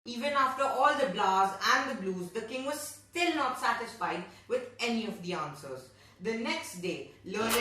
Even after all the blahs and the blues, the king was still not satisfied with any of the answers. The next day, learned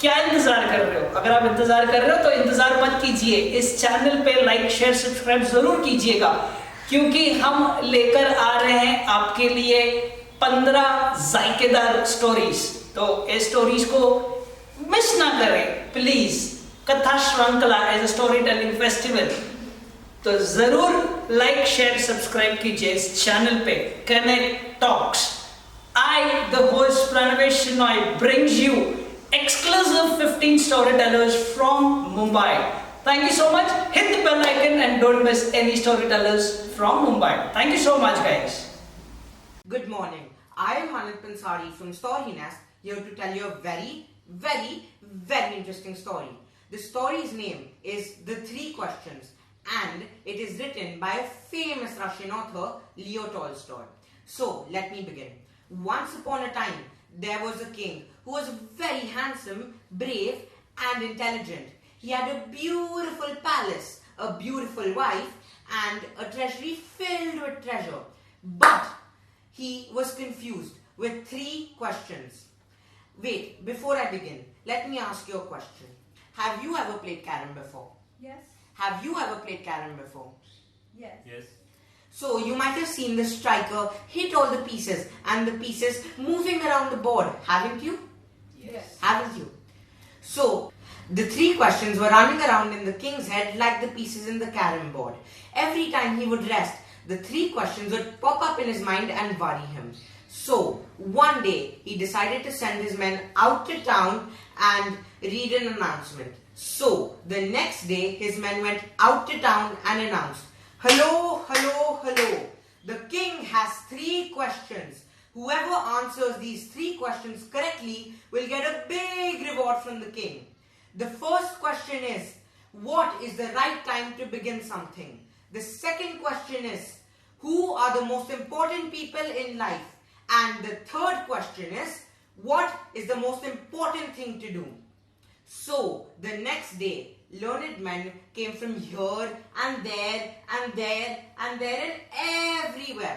क्या इंतजार कर रहे हो? अगर आप इंतजार कर रहे हो तो इंतजार मत कीजिए, इस चैनल पे लाइक शेयर सब्सक्राइब जरूर कीजिएगा, क्योंकि हम लेकर आ रहे हैं आपके लिए 15 जायकेदार स्टोरीज। तो इस स्टोरीज को मिस ना करें please. Katha Shrinkhla as a story telling festival, तो जरूर लाइक शेयर सब्सक्राइब कीजिए इस चैनल पे। Connect talks, I the host Pranavesh Shenoy brings you exclusive 15 storytellers from Mumbai. Thank you so much. Hit the bell icon and don't miss any storytellers from Mumbai. Thank you so much, guys. Good morning. I am Manit Pansari from Storynest, here to tell you a very interesting story. The story's name is The Three Questions, and it is written by a famous Russian author, Leo Tolstoy. So, let me begin. Once upon a time, there was a king who was very handsome, brave and intelligent. He had a beautiful palace, a beautiful wife and a treasury filled with treasure. But he was confused with 3 questions. Wait, before I begin, let me ask you a question. Have you ever played carom before? Yes. Have you ever played carom before? Yes. Yes. So you might have seen the striker hit all the pieces and the pieces moving around the board, haven't you? Yes. Haven't you? So the 3 questions were running around in the king's head like the pieces in the carom board. Every time he would rest, the 3 questions would pop up in his mind and worry him. So one day he decided to send his men out to town and read an announcement. So the next day his men went out to town and announced, "Hello, hello, hello. The king has 3 questions. Whoever answers these 3 questions correctly will get a big reward from the king." The first question is, what is the right time to begin something? The second question is, who are the most important people in life? And the third question is, what is the most important thing to do? So, the next day, learned men came from here and there and there and there and everywhere,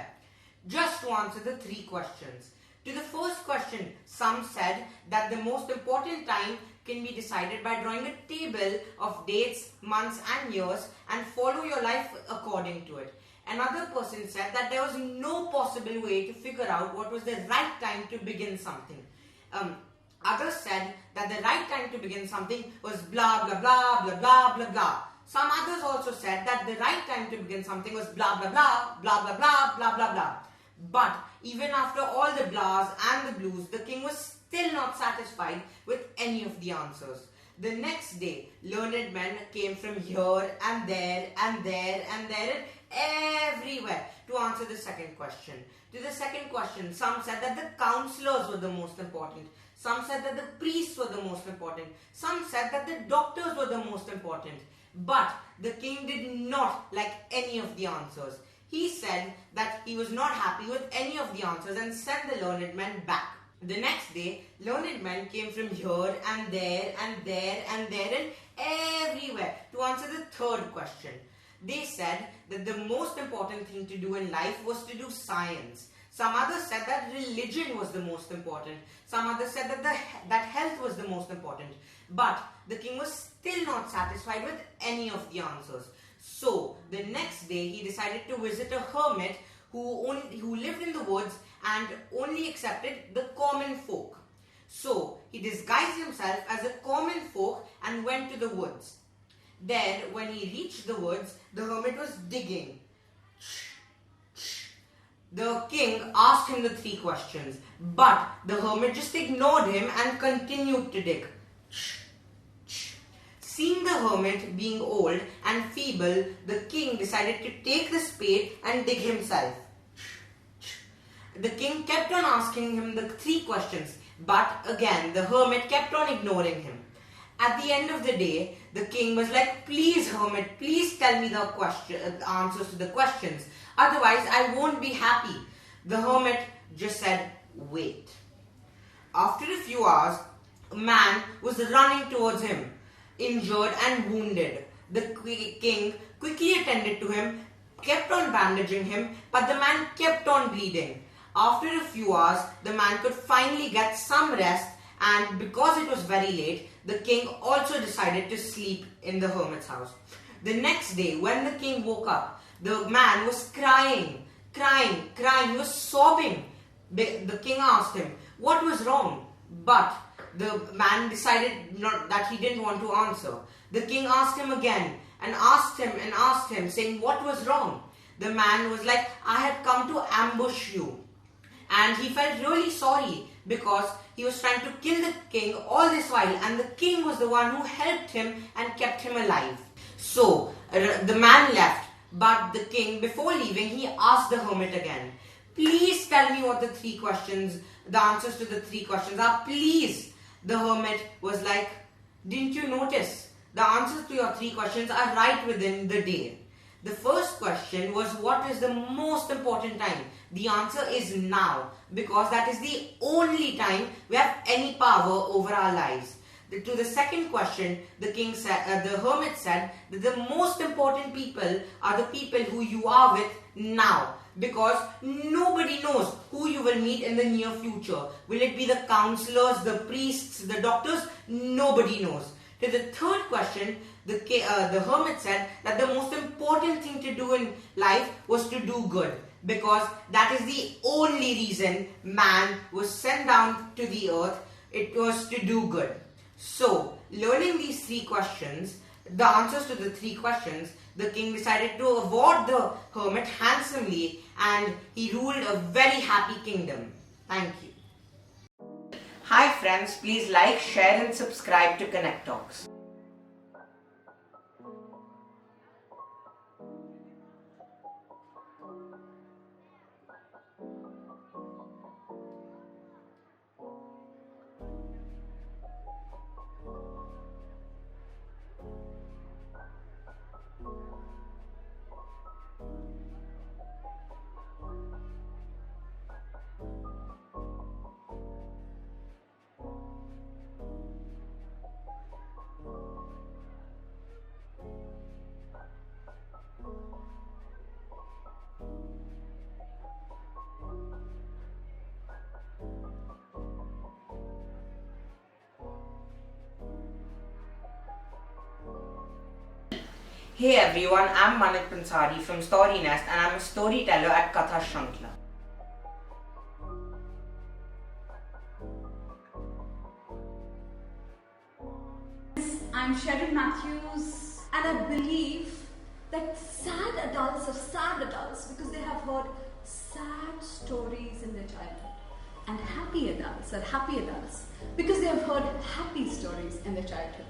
just to answer the 3 questions. To the first question, some said that the most important time can be decided by drawing a table of dates, months and years and follow your life according to it. Another person said that there was no possible way to figure out what was the right time to begin something. Others said that the right time to begin something was blah blah blah blah blah blah blah. Some others also said that the right time to begin something was blah blah blah blah blah blah blah blah blah. But even after all the blahs and the blues, the king was still not satisfied with any of the answers. The next day, learned men came from here and there and there and there and everywhere to answer the second question. To the second question, some said that the counselors were the most important. Some said that the priests were the most important. Some said that the doctors were the most important. But the king did not like any of the answers. He said that he was not happy with any of the answers and sent the learned men back. The next day, learned men came from here and there and there and there and everywhere to answer the third question. They said that the most important thing to do in life was to do science. Some others said that religion was the most important. Some others said that health was the most important. But the king was still not satisfied with any of the answers. So the next day he decided to visit a hermit who lived in the woods and only accepted the common folk. So he disguised himself as a common folk and went to the woods. Then when he reached the woods, the hermit was digging. The king asked him the 3 questions, but the hermit just ignored him and continued to dig. Seeing the hermit being old and feeble, the king decided to take the spade and dig himself. The king kept on asking him the 3 questions, but again the hermit kept on ignoring him. At the end of the day, the king was like, please hermit, please tell me the answers to the questions. Otherwise, I won't be happy. The hermit just said, wait. After a few hours, a man was running towards him, injured and wounded. The king quickly attended to him, kept on bandaging him, but the man kept on bleeding. After a few hours, the man could finally get some rest, and because it was very late, the king also decided to sleep in the hermit's house. The next day, when the king woke up, the man was crying. He was sobbing. The king asked him, what was wrong? But the man decided that he didn't want to answer. The king asked him again and asked him, saying, what was wrong? The man was like, I had come to ambush you. And he felt really sorry because he was trying to kill the king all this while, and the king was the one who helped him and kept him alive. So the man left, but the king, before leaving, he asked the hermit again, please tell me what the answers to the 3 questions are, please. The hermit was like, didn't you notice? The answers to your 3 questions are right within the day. The first question was, what is the most important time? The answer is now, because that is the only time we have any power over our lives. To the second question, the hermit said that the most important people are the people who you are with now, because nobody knows who you will meet in the near future. Will it be the counselors, the priests, the doctors? Nobody knows. To the third question, the hermit said that the most important thing to do in life was to do good, because that is the only reason man was sent down to the earth. It was to do good. So, learning these 3 questions, the answers to the 3 questions, the king decided to award the hermit handsomely, and he ruled a very happy kingdom. Thank you. Hi friends, please like, share and subscribe to Connect Talks. Hey everyone, I'm Manit Pansari from Storynest, and I'm a storyteller at KathaShrankhla. I'm Sharon Matthews, and I believe that sad adults are sad adults because they have heard sad stories in their childhood, and happy adults are happy adults because they have heard happy stories in their childhood.